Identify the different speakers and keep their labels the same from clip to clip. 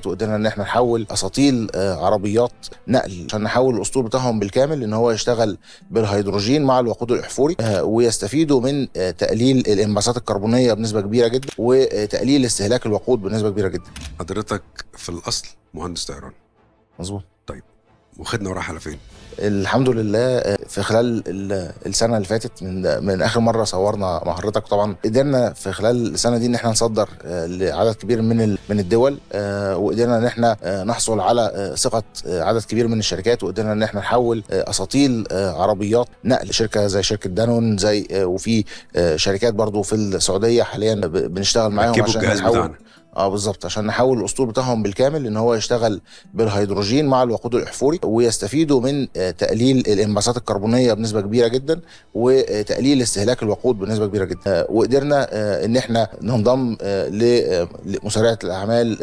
Speaker 1: وقدرنا ان احنا نحول اساطيل عربيات نقل عشان نحول الاسطول بتاعهم بالكامل ان هو يشتغل بالهيدروجين مع الوقود الاحفوري، ويستفيدوا من تقليل الانبعاثات الكربونيه بنسبه كبيره جدا وتقليل استهلاك الوقود بنسبه كبيره جدا.
Speaker 2: حضرتك في الاصل مهندس طيران.
Speaker 1: مظبوط.
Speaker 2: طيب وخدنا وراح على فين؟
Speaker 1: الحمد لله في خلال السنه اللي فاتت من اخر مره صورنا مع حضرتك، طبعا قدرنا في خلال السنه دي ان احنا نصدر لعدد كبير من الدول، وقدرنا ان احنا نحصل على ثقه عدد كبير من الشركات، وقدرنا ان احنا نحول اساطيل عربيات نقل شركه زي شركه دانون وفي شركات برضو في السعوديه حاليا بنشتغل معاهم عشان نحول بالظبط عشان نحول الاسطول بتاعهم بالكامل ان هو يشتغل بالهيدروجين مع الوقود الاحفوري، ويستفيدوا من تقليل الانبعاثات الكربونيه بنسبه كبيره جدا وتقليل استهلاك الوقود بنسبه كبيره جدا. وقدرنا ان احنا ننضم لمسارعه الاعمال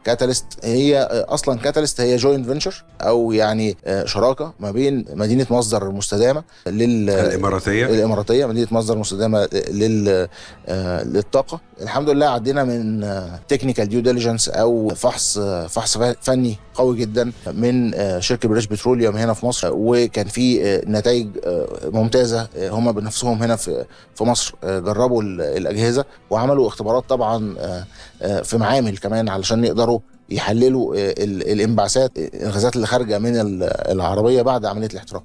Speaker 1: كاتاليست. هي اصلا كاتاليست هي جوينت فينشر او يعني شراكه ما بين مدينه مصدر المستدامه الاماراتيه، مدينه مصدر مستدامه للطاقه. الحمد لله عدينا من تكنيكال ديو ديليجنس او فحص فني قوي جدا من شركه بريتش بتروليوم هنا في مصر، وكان في نتائج ممتازه. هم بنفسهم هنا في مصر جربوا الاجهزه وعملوا اختبارات طبعا في معامل كمان علشان يقدروا يحللوا الانبعاثات الغازات اللي خارجه من العربيه بعد عمليه الاحتراق.